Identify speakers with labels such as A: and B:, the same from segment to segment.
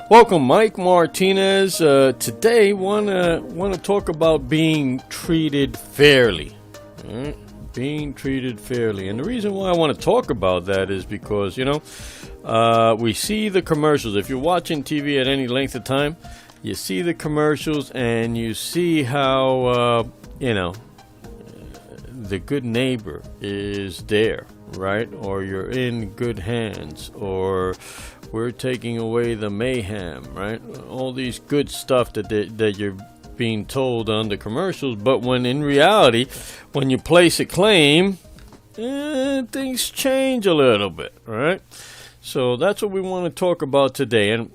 A: Welcome, Mike Martinez. Today, wanna talk about being treated fairly. Being treated fairly, and the reason why I want to talk about that is because we see the commercials. If you're watching TV at any length of time, you see the commercials and you see how the good neighbor is there, right? Or you're in good hands, or we're taking away the mayhem, right? All these good stuff that you're being told on the commercials, but when in reality, when you place a claim, things change a little bit, right? So that's what we want to talk about today. And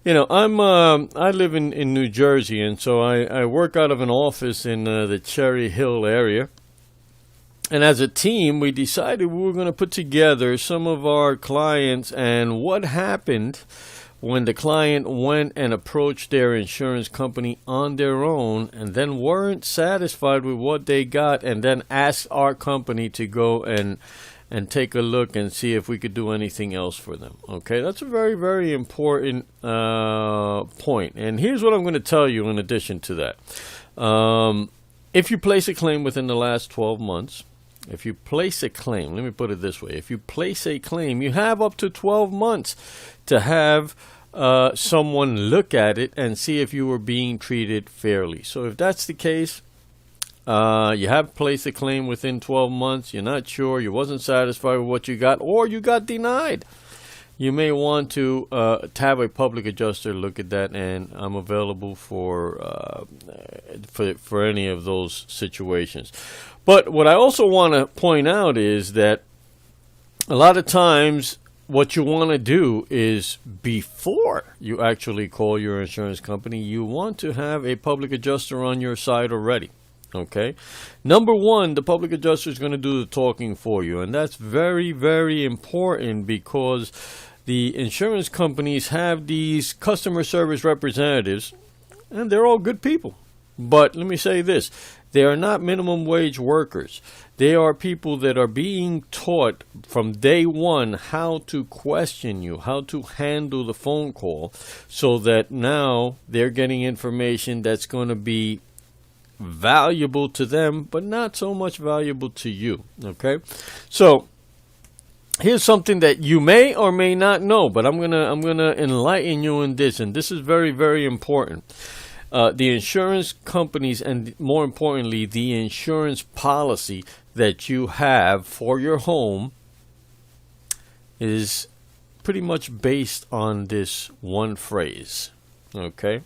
A: I live in New Jersey, and so I work out of an office in the Cherry Hill area. And as a team, we decided we were going to put together some of our clients and what happened when the client went and approached their insurance company on their own and then weren't satisfied with what they got and then asked our company to go and take a look and see if we could do anything else for them. Okay, that's a very, very important point. And here's what I'm going to tell you in addition to that. If you place a claim within the last 12 months, if you place a claim, let me put it this way. If you place a claim, you have up to 12 months to have someone look at it and see if you were being treated fairly. So if that's the case, you have placed a claim within 12 months, you're not sure, you wasn't satisfied with what you got, or you got denied, you may want to have a public adjuster look at that, and I'm available for any of those situations. But what I also want to point out is that a lot of times what you want to do is before you actually call your insurance company, you want to have a public adjuster on your side already. Okay. Number one, the public adjuster is going to do the talking for you. And that's very, very important because the insurance companies have these customer service representatives, and they're all good people. But let me say this. They are not minimum wage workers. They are people that are being taught from day one how to question you, how to handle the phone call, so that now they're getting information that's going to be valuable to them, but not so much valuable to you. Okay? So here's something that you may or may not know, but I'm gonna enlighten you in this, and this is very, very important. The insurance companies, and more importantly, the insurance policy that you have for your home is pretty much based on this one phrase. Okay?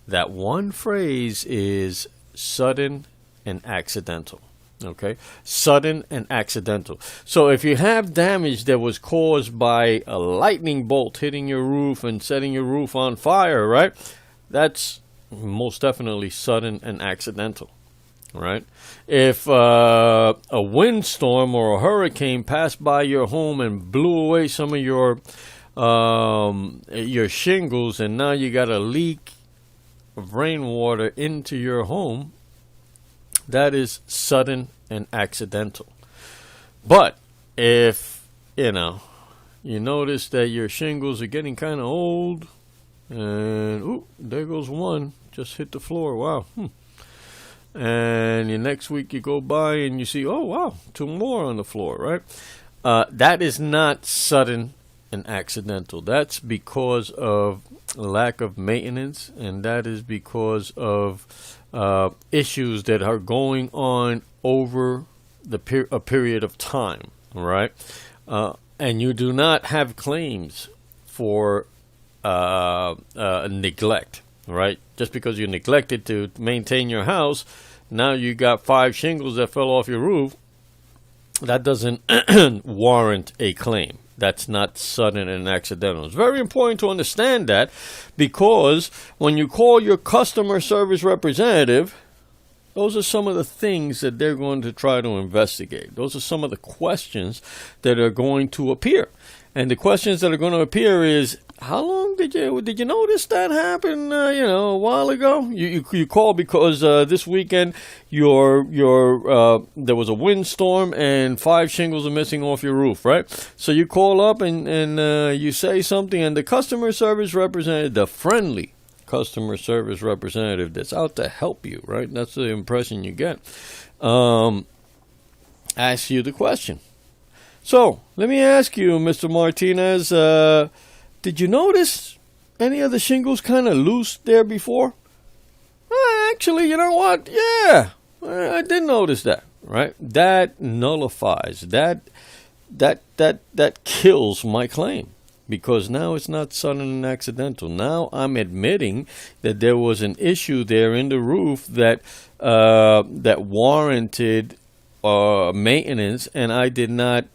A: That one phrase is sudden and accidental. Okay? Sudden and accidental. So if you have damage that was caused by a lightning bolt hitting your roof and setting your roof on fire, right? That's most definitely sudden and accidental, right? If a windstorm or a hurricane passed by your home and blew away some of your shingles, and now you got a leak of rainwater into your home, that is sudden and accidental. But if you notice that your shingles are getting kind of old, and there goes one, just hit the floor, wow. And the next week you go by and you see, oh wow, two more on the floor, right? That is not sudden and accidental. That's because of lack of maintenance, and that is because of issues that are going on over a period of time, right? And you do not have claims for neglect, right? Just because you neglected to maintain your house, now you got 5 shingles that fell off your roof. That doesn't warrant a claim. That's not sudden and accidental. It's very important to understand that, because when you call your customer service representative, those are some of the things that they're going to try to investigate. Those are some of the questions that are going to appear. And the questions that are going to appear is, how long did you notice that happen? A while ago. You call because this weekend there was a windstorm and 5 shingles are missing off your roof, right? So you call up and you say something, and the customer service representative, the friendly customer service representative that's out to help you, right? That's the impression you get. Asks you the question. So, let me ask you, Mr. Martinez, did you notice any of the shingles kind of loose there before? Actually, you know what? Yeah, I did notice that, right? That nullifies, that kills my claim, because now it's not sudden and accidental. Now I'm admitting that there was an issue there in the roof that warranted maintenance, and I did not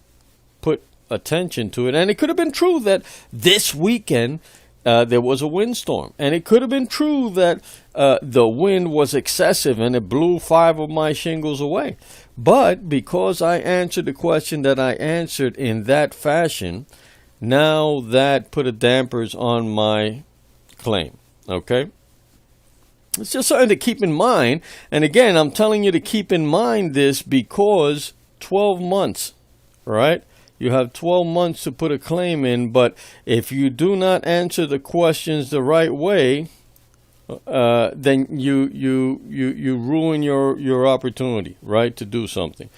A: put attention to it. And it could have been true that this weekend there was a windstorm, and it could have been true that the wind was excessive and it blew 5 of my shingles away. But because I answered the question that I answered in that fashion, now that put a dampers on my claim. Okay, it's just something to keep in mind. And again, I'm telling you to keep in mind this because 12 months, right? You have 12 months to put a claim in, but if you do not answer the questions the right way, then you ruin your opportunity, right, to do something.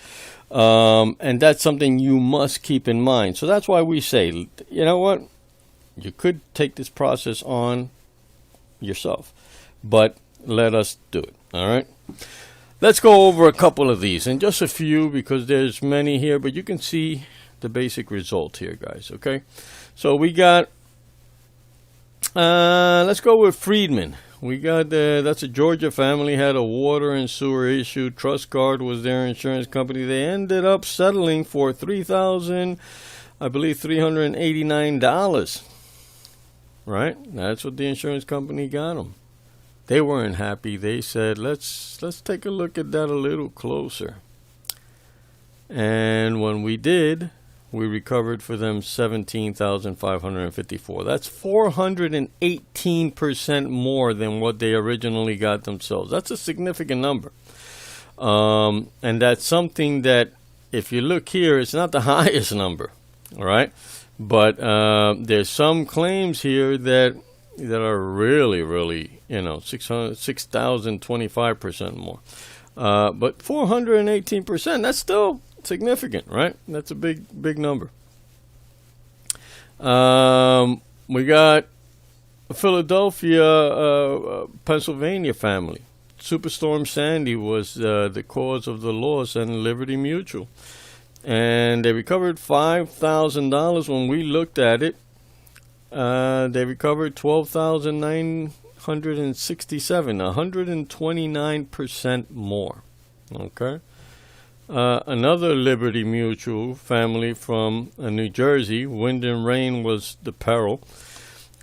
A: And that's something you must keep in mind. So that's why we say, you know what? You could take this process on yourself, but let us do it. All right. Let's go over a couple of these, and just a few because there's many here, but you can see the basic result here, guys. Okay. So we got, let's go with Friedman. We got, that's a Georgia family, had a water and sewer issue. Trust Guard was their insurance company. They ended up settling for $389. Right? That's what the insurance company got them. They weren't happy. They said, let's take a look at that a little closer. And when we did, we recovered for them $17,554. That's 418% more than what they originally got themselves. That's a significant number. And that's something that, if you look here, it's not the highest number. All right. But there's some claims here that are really, 6,025% more. But 418%, that's still significant, right? That's a big number. We got a Philadelphia, Pennsylvania family. Superstorm Sandy was the cause of the loss, and Liberty Mutual. And they recovered $5,000 when we looked at it. They recovered $12,967, 129% more. Okay. Another Liberty Mutual family from New Jersey, wind and rain was the peril,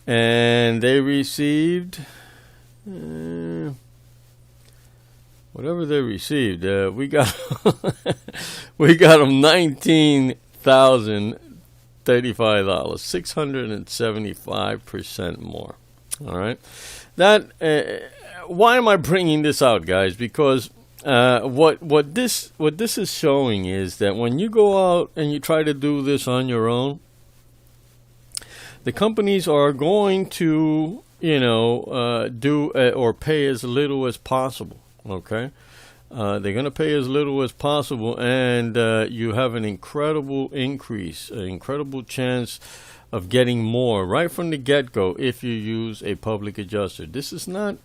A: and they received whatever they received. We got we got them $19,035, 675% more. All right. That why am I bringing this out, guys? Because what this is showing is that when you go out and you try to do this on your own, the companies are going to do or pay as little as possible. Okay, they're going to pay as little as possible, and you have an incredible increase, an incredible chance of getting more right from the get-go if you use a public adjuster. This is not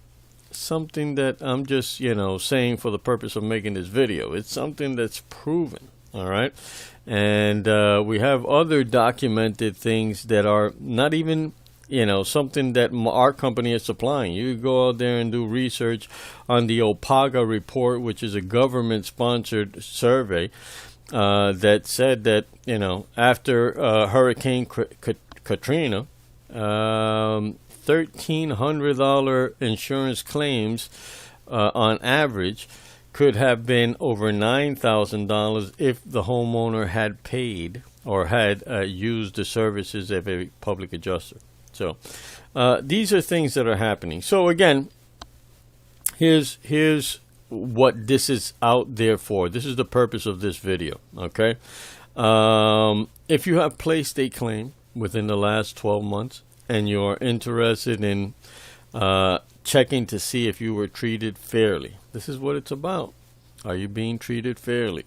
A: something that I'm just saying for the purpose of making this video. It's something that's proven. All right, and we have other documented things that are not even something that our company is supplying. You go out there and do research on the OPAGA report, which is a government-sponsored survey that said that after Hurricane Katrina, $1,300 insurance claims on average could have been over $9,000 if the homeowner had paid or had used the services of a public adjuster. So these are things that are happening. So again, here's what this is out there for. This is the purpose of this video. Okay. If you have placed a claim within the last 12 months and you're interested in checking to see if you were treated fairly, this is what it's about. Are you being treated fairly?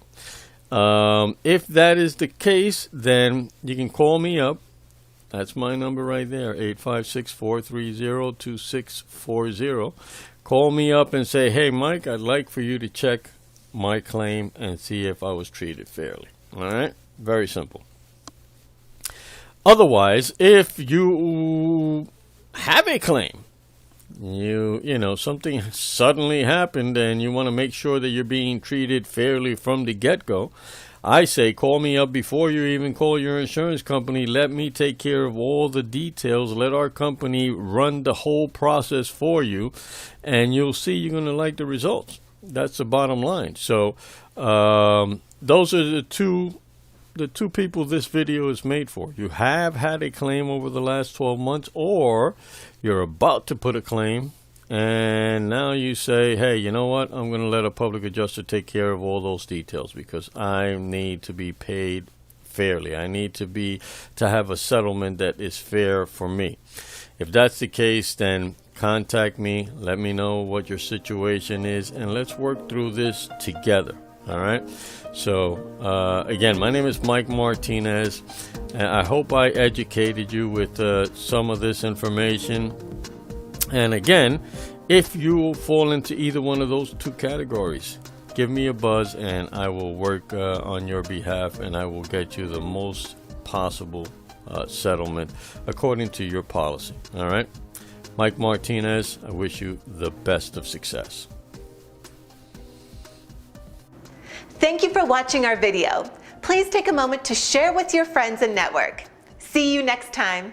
A: If that is the case, then you can call me up. That's my number right there, 856-430-2640. Call me up and say, hey, Mike, I'd like for you to check my claim and see if I was treated fairly. All right? Very simple. Otherwise, if you have a claim, you know, something suddenly happened and you want to make sure that you're being treated fairly from the get-go, I say call me up before you even call your insurance company. Let me take care of all the details. Let our company run the whole process for you, and you'll see you're going to like the results. That's the bottom line. So those are the two people this video is made for. You have had a claim over the last 12 months, or you're about to put a claim, and now you say, hey, you know what? I'm going to let a public adjuster take care of all those details because I need to be paid fairly. I need to have a settlement that is fair for me. If that's the case, then contact me. Let me know what your situation is, and let's work through this together. All right. So again, my name is Mike Martinez, and I hope I educated you with some of this information. And again, if you fall into either one of those two categories, give me a buzz and I will work on your behalf, and I will get you the most possible settlement according to your policy. All right. Mike Martinez, I wish you the best of success.
B: Thank you for watching our video. Please take a moment to share with your friends and network. See you next time.